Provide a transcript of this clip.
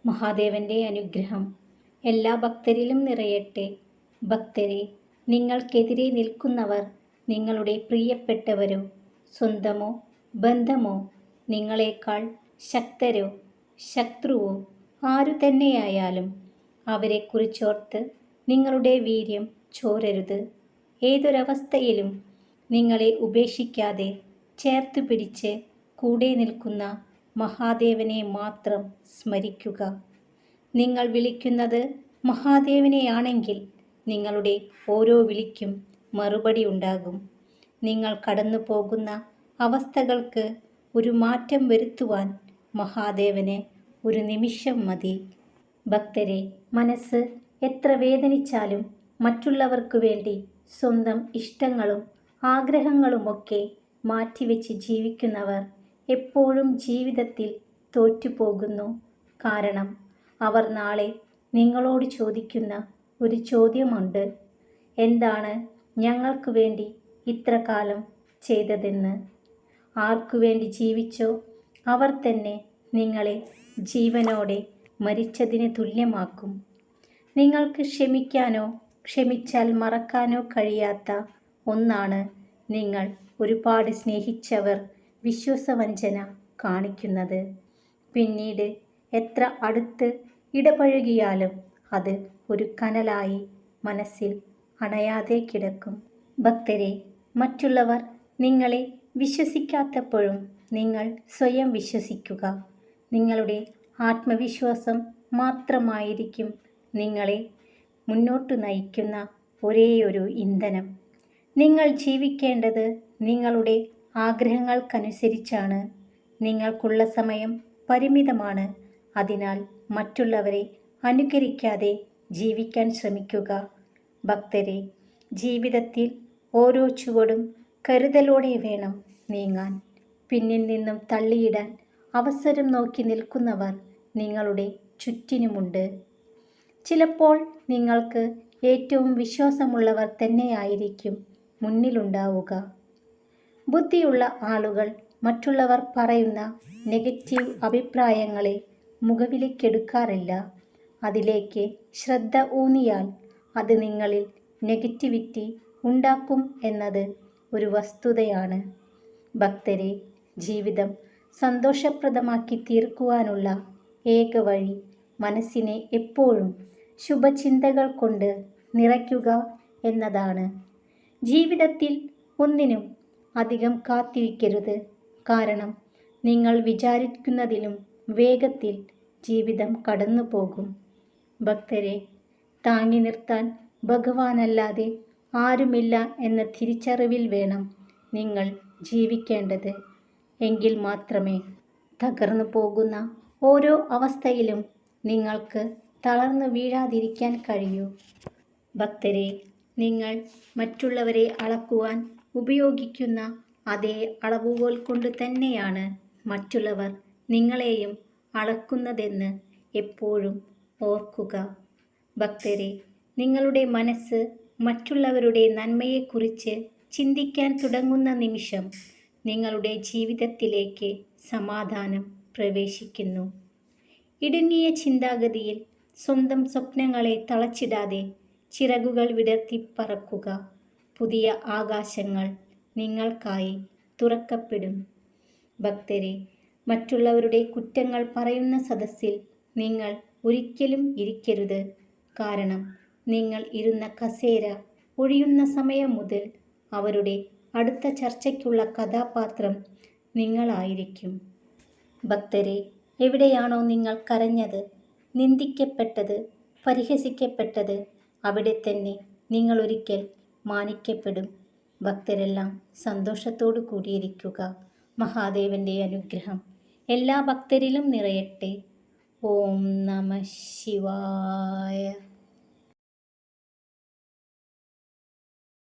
മഹാദേവന്റെ അനുഗ്രഹം എല്ലാ ഭക്തരിലും നിറയട്ടെ. ഭക്തരെ, നിങ്ങൾക്കെതിരെ നിൽക്കുന്നവർ നിങ്ങളുടെ പ്രിയപ്പെട്ടവരോ സ്വന്തമോ ബന്ധമോ നിങ്ങളെക്കാൾ ശക്തരോ ശത്രുവോ ആരു തന്നെയായാലും അവരെക്കുറിച്ചോർത്ത് നിങ്ങളുടെ വീര്യം ചോരരുത്. ഏതൊരവസ്ഥയിലും നിങ്ങളെ ഉപേക്ഷിക്കാതെ ചേർത്തു പിടിച്ച് കൂടെ നിൽക്കുന്ന മഹാദേവനെ മാത്രം സ്മരിക്കുക. നിങ്ങൾ വിളിക്കുന്നത് മഹാദേവനെയാണെങ്കിൽ നിങ്ങളുടെ ഓരോ വിളിക്കും മറുപടി ഉണ്ടാകും. നിങ്ങൾ കടന്നു പോകുന്ന അവസ്ഥകൾക്ക് ഒരു മാറ്റം വരുത്തുവാൻ മഹാദേവന് ഒരു നിമിഷം മതി. ഭക്തരെ, മനസ്സ് എത്ര വേദനിച്ചാലും മറ്റുള്ളവർക്ക് വേണ്ടി സ്വന്തം ഇഷ്ടങ്ങളും ആഗ്രഹങ്ങളുമൊക്കെ മാറ്റിവെച്ച് ജീവിക്കുന്നവർ എപ്പോഴും ജീവിതത്തിൽ തോറ്റുപോകുന്നു. കാരണം അവർ നാളെ നിങ്ങളോട് ചോദിക്കുന്ന ഒരു ചോദ്യമുണ്ട്: എന്താണ് ഞങ്ങൾക്ക് വേണ്ടി ഇത്ര കാലം ചെയ്തതെന്ന്. ആർക്കു വേണ്ടി ജീവിച്ചോ അവർ തന്നെ നിങ്ങളെ ജീവനോടെ മരിച്ചതിന് തുല്യമാക്കും. നിങ്ങൾക്ക് ക്ഷമിക്കാനോ ക്ഷമിച്ചാൽ മറക്കാനോ കഴിയാത്ത ഒന്നാണ് നിങ്ങൾ ഒരുപാട് സ്നേഹിച്ചവർ വിശ്വാസവഞ്ചന കാണിക്കുന്നത്. പിന്നീട് എത്ര അടുത്ത് ഇടപഴകിയാലും അത് ഒരു കനലായി മനസ്സിൽ അണയാതെ കിടക്കും. ഭക്തരെ, മറ്റുള്ളവർ നിങ്ങളെ വിശ്വസിക്കാത്തപ്പോഴും നിങ്ങൾ സ്വയം വിശ്വസിക്കുക. നിങ്ങളുടെ ആത്മവിശ്വാസം മാത്രമായിരിക്കും നിങ്ങളെ മുന്നോട്ടു നയിക്കുന്ന ഒരേയൊരു ഇന്ധനം. നിങ്ങൾ ജീവിക്കേണ്ടത് നിങ്ങളുടെ ആഗ്രഹങ്ങൾക്കനുസരിച്ചാണ്. നിങ്ങൾക്കുള്ള സമയം പരിമിതമാണ്. അതിനാൽ മറ്റുള്ളവരെ അനുകരിക്കാതെ ജീവിക്കാൻ ശ്രമിക്കുക. ഭക്തരെ, ജീവിതത്തിൽ ഓരോ ചുവടും കരുതലോടെ വേണം നീങ്ങാൻ. പിന്നിൽ നിന്നും തള്ളിയിടാൻ അവസരം നോക്കി നിൽക്കുന്നവർ നിങ്ങളുടെ ചുറ്റിനുമുണ്ട്. ചിലപ്പോൾ നിങ്ങൾക്ക് ഏറ്റവും വിശ്വാസമുള്ളവർ തന്നെയായിരിക്കും മുന്നിലുണ്ടാവുക. ബുദ്ധിയുള്ള ആളുകൾ മറ്റുള്ളവർ പറയുന്ന നെഗറ്റീവ് അഭിപ്രായങ്ങളെ മുഖവിലക്കെടുക്കാറില്ല. അതിലേക്ക് ശ്രദ്ധ ഊന്നിയാൽ അത് നിങ്ങളിൽ നെഗറ്റിവിറ്റി ഉണ്ടാക്കും എന്നത് ഒരു വസ്തുതയാണ്. ഭക്തരെ, ജീവിതം സന്തോഷപ്രദമാക്കി തീർക്കുവാനുള്ള ഏക വഴി മനസ്സിനെ എപ്പോഴും ശുഭചിന്തകൾ കൊണ്ട് നിറയ്ക്കുക എന്നതാണ്. ജീവിതത്തിൽ ഒന്നിനും അധികം കാത്തിരിക്കരുത്. കാരണം നിങ്ങൾ വിചാരിക്കുന്നതിലും വേഗത്തിൽ ജീവിതം കടന്നു പോകും. ഭക്തരെ, താങ്ങി നിർത്താൻ ഭഗവാനല്ലാതെ ആരുമില്ല എന്ന തിരിച്ചറിവിൽ വേണം നിങ്ങൾ ജീവിക്കേണ്ടത്. എങ്കിൽ മാത്രമേ തകർന്നു പോകുന്ന ഓരോ അവസ്ഥയിലും നിങ്ങൾക്ക് തളർന്നു വീഴാതിരിക്കാൻ കഴിയൂ. ഭക്തരെ, നിങ്ങൾ മറ്റുള്ളവരെ അളക്കുവാൻ ഉപയോഗിക്കുന്ന അതേ അളവുകോൽ കൊണ്ട് തന്നെയാണ് മറ്റുള്ളവർ നിങ്ങളെയും അളക്കുന്നതെന്ന് എപ്പോഴും ഓർക്കുക. ഭക്തരെ, നിങ്ങളുടെ മനസ്സ് മറ്റുള്ളവരുടെ നന്മയെക്കുറിച്ച് ചിന്തിക്കാൻ തുടങ്ങുന്ന നിമിഷം നിങ്ങളുടെ ജീവിതത്തിലേക്ക് സമാധാനം പ്രവേശിക്കുന്നു. ഇടുങ്ങിയ ചിന്താഗതിയിൽ സ്വന്തം സ്വപ്നങ്ങളെ തളച്ചിടാതെ ചിറകുകൾ വിടർത്തി പറക്കുക. പുതിയ ആകാശങ്ങൾ നിങ്ങൾക്കായി തുറക്കപ്പെടും. ഭക്തരെ, മറ്റുള്ളവരുടെ കുറ്റങ്ങൾ പറയുന്ന സദസ്സിൽ നിങ്ങൾ ഒരിക്കലും ഇരിക്കരുത്. കാരണം നിങ്ങൾ ഇരുന്ന കസേര ഒഴിയുന്ന സമയം മുതൽ അവരുടെ അടുത്ത ചർച്ചയ്ക്കുള്ള കഥാപാത്രം നിങ്ങളായിരിക്കും. ഭക്തരെ, എവിടെയാണോ നിങ്ങൾ കരഞ്ഞത്, നിന്ദിക്കപ്പെട്ടത്, പരിഹസിക്കപ്പെട്ടത്, അവിടെ തന്നെ നിങ്ങൾ ഒരിക്കൽ മാനിക്കപ്പെടും. ഭക്തരെല്ലാം സന്തോഷത്തോടു കൂടിയിരിക്കുക. മഹാദേവന്റെ അനുഗ്രഹം എല്ലാ ഭക്തരിലും നിറയട്ടെ. ഓം നമഃ ശിവായ.